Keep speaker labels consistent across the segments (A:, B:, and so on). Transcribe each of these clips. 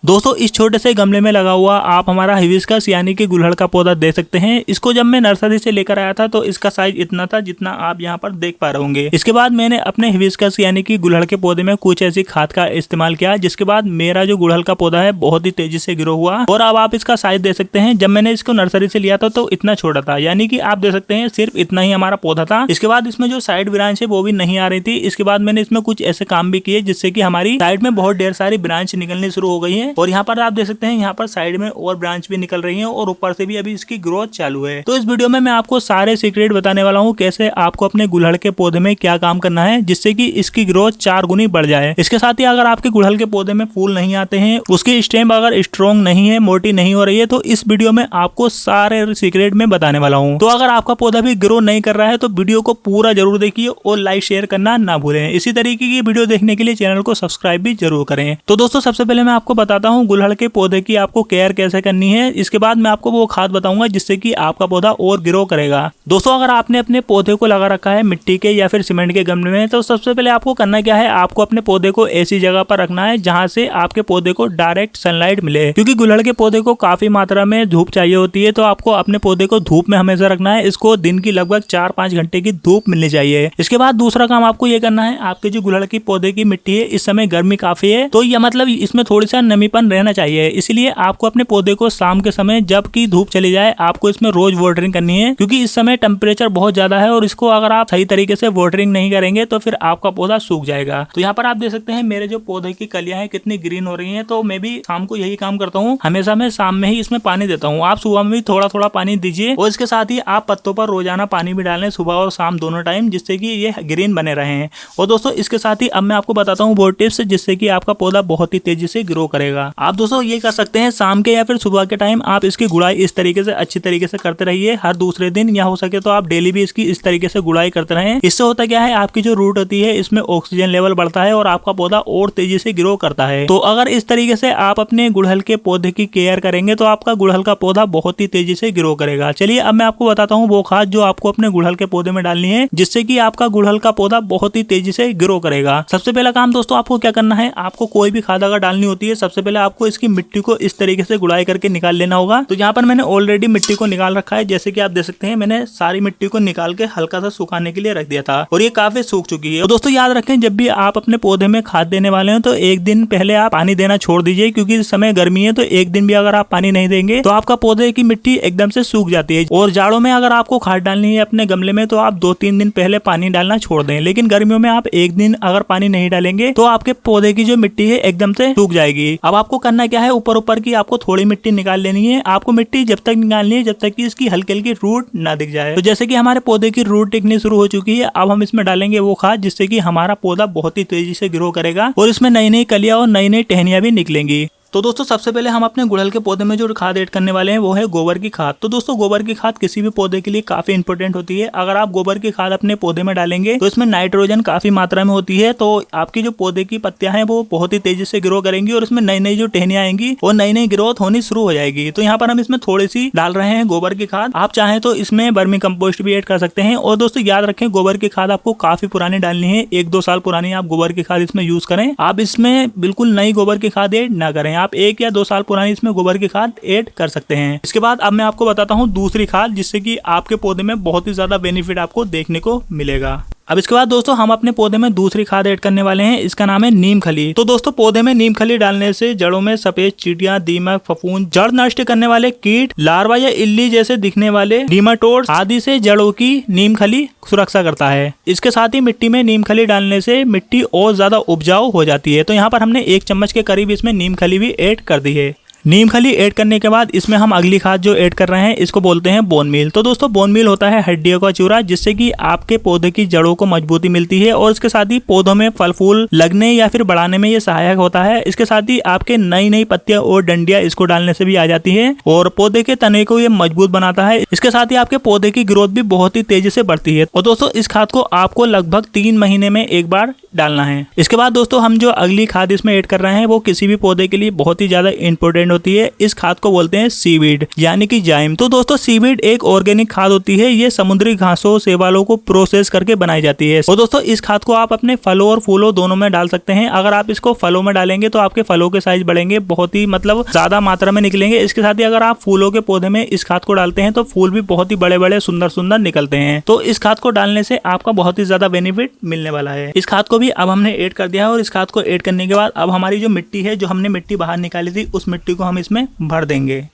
A: दोस्तों इस छोटे से गमले में लगा हुआ आप हमारा हिबिस्कस यानी कि गुड़हल का पौधा देख सकते हैं। इसको जब मैं नर्सरी से लेकर आया था तो इसका साइज इतना था जितना आप यहाँ पर देख पा रहे होंगे। इसके बाद मैंने अपने हिबिस्कस यानी कि गुड़हल के पौधे में कुछ ऐसी खाद का इस्तेमाल किया, जिसके बाद मेरा जो गुड़हल का पौधा है बहुत ही तेजी से ग्रो हुआ। और अब आप इसका साइज देख सकते हैं। जब मैंने इसको नर्सरी से लिया था तो इतना छोटा था, यानी कि आप देख सकते हैं सिर्फ इतना ही हमारा पौधा था। इसके बाद इसमें जो साइड ब्रांच है वो भी नहीं आ रही थी। इसके बाद मैंने इसमें कुछ ऐसे काम भी किए जिससे कि हमारी साइड में बहुत ढेर सारी ब्रांच निकलनी शुरू हो गई है। और यहाँ पर आप देख सकते हैं यहाँ पर साइड में और ब्रांच भी निकल रही है और ऊपर से भी अभी इसकी ग्रोथ चालू है। तो इस वीडियो में मैं आपको सारे सीक्रेट बताने वाला हूँ कैसे आपको अपने गुड़हल के पौधे में क्या काम करना है जिससे कि इसकी ग्रोथ 4 गुनी बढ़ जाए। इसके साथ ही अगर आपके गुड़हल के पौधे में फूल नहीं आते हैं, उसकी स्टेम अगर स्ट्रॉन्ग नहीं है, मोटी नहीं हो रही है, तो इस वीडियो में आपको सारे सीक्रेट में बताने वाला हूँ। तो अगर आपका पौधा भी ग्रो नहीं कर रहा है तो वीडियो को पूरा जरूर देखिए और लाइक शेयर करना ना भूलें। इसी तरीके की वीडियो देखने के लिए चैनल को सब्सक्राइब भी जरूर करें। तो दोस्तों सबसे पहले मैं आपको बताता हूँ गुड़हल के पौधे की आपको केयर कैसे करनी है। इसके बाद मैं आपको वो खाद बताऊंगा जिससे कि आपका पौधा और ग्रो करेगा। दोस्तों अगर आपने अपने पौधे को लगा रखा है मिट्टी के या फिर सीमेंट के गमले में, तो सबसे पहले आपको करना क्या है, आपको अपने पौधे को ऐसी जगह पर रखना है जहां से आपके पौधे को डायरेक्ट सनलाइट मिले, क्योंकि गुड़हल के पौधे को काफी मात्रा में धूप चाहिए होती है। तो आपको अपने पौधे को धूप में हमेशा रखना है। इसको दिन की लगभग 4-5 घंटे की धूप मिलनी चाहिए। इसके बाद दूसरा काम आपको ये करना है, आपके जो गुड़हल की पौधे की मिट्टी है इस समय गर्मी काफी है, तो यह मतलब इसमें थोड़ी सा नमीपन रहना चाहिए। इसलिए आपको अपने पौधे को शाम के समय जब की धूप चली जाए आपको इसमें रोज वाटरिंग करनी है, क्योंकि इस समय टेम्परेचर बहुत ज्यादा है और इसको अगर आप सही तरीके से वाटरिंग नहीं करेंगे तो फिर आपका पौधा सूख जाएगा। तो यहाँ पर आप देख सकते हैं मेरे जो पौधे की कलियां हैं कितनी ग्रीन हो रही हैं। तो मैं भी शाम को यही काम करता हूँ, हमेशा मैं शाम में ही इसमें पानी देता हूँ। आप सुबह में भी थोड़ा थोड़ा पानी दीजिए और इसके साथ ही आप पत्तों पर रोजाना पानी भी डालें, सुबह और शाम दोनों टाइम, जिससे कि ये ग्रीन बने रहे। और दोस्तों इसके साथ ही अब मैं आपको बताता हूँ वो टिप्स जिससे कि आपका पौधा बहुत ही तेजी से ग्रो करेगा। आप दोस्तों ये कर सकते हैं शाम के या फिर सुबह के टाइम आप इसकी गुड़ाई इस तरीके से अच्छी तरीके से करते रहिए हर दूसरे दिन, या हो सके तो आप डेली भी इसकी इस तरीके से गुड़ाई करते रहें। इससे होता क्या है, आपकी जो रूट होती है इसमें ऑक्सीजन लेवल बढ़ता है और आपका पौधा और तेजी से ग्रो करता है। तो अगर इस तरीके से आप अपने गुड़हल के पौधे की केयर करेंगे तो आपका गुड़हल का पौधा बहुत ही तेजी से ग्रो करेगा। चलिए अब मैं आपको बताता हूँ वो खाद जो आपको अपने गुड़हल के पौधे में डालनी है जिससे कि आपका गुड़हल का पौधा बहुत ही तेजी से ग्रो करेगा। सबसे पहला काम दोस्तों आपको क्या करना है, आपको कोई भी खाद अगर डालनी होती है सबसे पहले आपको इसकी मिट्टी को इस तरीके से गुड़ाई करके निकाल लेना होगा। तो यहाँ पर मैंने ऑलरेडी मिट्टी को निकाल रखा है, जैसे कि आप देख सकते हैं मैंने सारी मिट्टी को निकाल के हल्का सा सुखाने के लिए रख दिया था और ये काफी सूख चुकी है। तो दोस्तों याद रखें जब भी आप अपने पौधे में खाद देने वाले हैं तो एक दिन पहले आप पानी देना छोड़ दीजिए, क्योंकि इस समय गर्मी है तो एक दिन भी अगर आप पानी नहीं देंगे तो आपका पौधे की मिट्टी एकदम से सूख जाती है। और जाड़ों में अगर आपको खाद डालनी है अपने गमले में तो आप 2-3 दिन पहले पानी डालना छोड़ दें, लेकिन गर्मियों में आप एक दिन अगर पानी नहीं डालेंगे तो आपके पौधे की जो मिट्टी है एकदम से सूख जाएगी। अब आपको करना क्या है, ऊपर ऊपर की आपको थोड़ी मिट्टी निकाल लेनी है। आपको मिट्टी जब तक निकालनी है जब तक कि इसकी हल्की हल्की रूट ना दिख जाए। तो जैसे कि हमारे पौधे की रूट दिखनी शुरू हो चुकी है, अब हम इसमें डालेंगे वो खाद जिससे कि हमारा पौधा बहुत ही तेजी से ग्रो करेगा और इसमें नई नई कलियां और नई नई टहनियां भी निकलेंगी। तो दोस्तों सबसे पहले हम अपने गुड़हल के पौधे में जो खाद ऐड करने वाले हैं वो है गोबर की खाद। तो दोस्तों गोबर की खाद किसी भी पौधे के लिए काफी इंपॉर्टेंट होती है। अगर आप गोबर की खाद अपने पौधे में डालेंगे तो इसमें नाइट्रोजन काफी मात्रा में होती है, तो आपकी जो पौधे की पत्तियां हैं वो बहुत ही तेजी से ग्रो करेंगी और इसमें नई नई जो टहनियां आएंगी और नई नई ग्रोथ होनी शुरू हो जाएगी। तो यहाँ पर हम इसमें थोड़ी सी डाल रहे हैं गोबर की खाद। आप चाहें तो इसमें वर्मी कंपोस्ट भी ऐड कर सकते हैं। और दोस्तों याद रखें गोबर की खाद आपको काफी पुरानी डालनी है, 1-2 साल पुरानी आप गोबर की खाद इसमें यूज करें। आप इसमें बिल्कुल नई गोबर की खाद ऐड ना करें, आप 1 या 2 साल पुरानी इसमें गोबर की खाद ऐड कर सकते हैं। इसके बाद अब मैं आपको बताता हूँ दूसरी खाद जिससे कि आपके पौधे में बहुत ही ज्यादा बेनिफिट आपको देखने को मिलेगा। अब इसके बाद दोस्तों हम अपने पौधे में दूसरी खाद ऐड करने वाले हैं, इसका नाम है नीम खली। तो दोस्तों पौधे में नीम खली डालने से जड़ों में सफेद चींटियां, दीमक, फफूंद, जड़ नष्ट करने वाले कीट, लार्वा या इल्ली जैसे दिखने वाले नीमाटोड्स आदि से जड़ों की नीम खली सुरक्षा करता है। इसके साथ ही मिट्टी में नीम खली डालने से मिट्टी और ज्यादा उपजाऊ हो जाती है। तो यहाँ पर हमने 1 चम्मच के करीब इसमें नीम खली भी ऐड कर दी है। नीम खली ऐड करने के बाद इसमें हम अगली खाद जो ऐड कर रहे हैं इसको बोलते हैं बोन मील। तो दोस्तों बोन मील होता है हड्डियों का चूरा, जिससे कि आपके पौधे की जड़ों को मजबूती मिलती है और इसके साथ ही पौधों में फल फूल लगने या फिर बढ़ाने में ये सहायक होता है। इसके साथ ही आपके नई नई पत्तियां और डंडियां इसको डालने से भी आ जाती है और पौधे के तने को ये मजबूत बनाता है। इसके साथ ही आपके पौधे की ग्रोथ भी बहुत ही तेजी से बढ़ती है। और दोस्तों इस खाद को आपको लगभग 3 महीने में एक बार डालना है। इसके बाद दोस्तों हम जो अगली खाद इसमें ऐड कर रहे हैं वो किसी भी पौधे के लिए बहुत ही ज्यादा इंपॉर्टेंट डिपेंड होती है। इस खाद को बोलते हैं सीवीड यानी कि जाइम। तो दोस्तों सीवीड एक ऑर्गेनिक खाद होती है। ये समुद्री घासों शैवालों को प्रोसेस करके बनाई जाती है। और दोस्तों इस खाद को आप अपने फलों और फूलों दोनों में डाल सकते हैं। अगर आप इसको फलों में डालेंगे तो आपके फलों के साइज बढ़ेंगे, बहुत ही मतलब ज्यादा मात्रा में निकलेंगे। इसके साथ ही अगर आप फूलों के पौधे में इस खाद को डालते हैं तो फूल भी बहुत ही बड़े बड़े सुंदर सुंदर निकलते हैं। तो इस खाद को डालने से आपका बहुत ही ज्यादा बेनिफिट मिलने वाला है। इस खाद को भी अब हमने ऐड कर दिया है और इस खाद को ऐड करने के बाद अब हमारी जो मिट्टी है, जो हमने मिट्टी बाहर निकाली थी, उस मिट्टी को हम इसमें भर देंगे।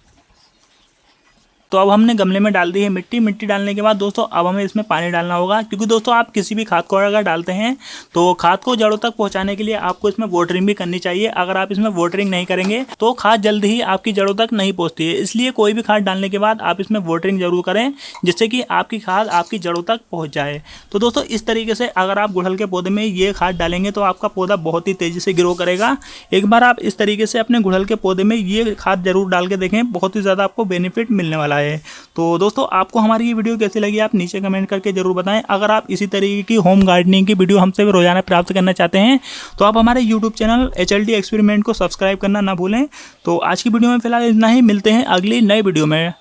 A: तो अब हमने गमले में डाल दी है मिट्टी। मिट्टी डालने के बाद दोस्तों अब हमें इसमें पानी डालना होगा, क्योंकि दोस्तों आप किसी भी खाद को अगर डालते हैं तो खाद को जड़ों तक पहुंचाने के लिए आपको इसमें वाटरिंग भी करनी चाहिए। अगर आप इसमें वाटरिंग नहीं करेंगे तो खाद जल्दी ही आपकी जड़ों तक नहीं पहुंचती है। इसलिए कोई भी खाद डालने के बाद आप इसमें वाटरिंग जरूर करें, जिससे कि आपकी खाद आपकी जड़ों तक पहुँच जाए। तो दोस्तों इस तरीके से अगर आप गुड़हल के पौधे में ये खाद डालेंगे तो आपका पौधा बहुत ही तेजी से ग्रो करेगा। एक बार आप इस तरीके से अपने गुड़हल के पौधे में ये खाद जरूर डाल के देखें, बहुत ही ज़्यादा आपको बेनिफिट मिलने वाला है। तो दोस्तों आपको हमारी ये वीडियो कैसी लगी आप नीचे कमेंट करके जरूर बताएं। अगर आप इसी तरीके की होम गार्डनिंग की वीडियो हमसे रोजाना प्राप्त करना चाहते हैं तो आप हमारे यूट्यूब चैनल HLD एक्सपेरिमेंट को सब्सक्राइब करना ना भूलें। तो आज की वीडियो में फिलहाल इतना ही, मिलते हैं अगली नई वीडियो में।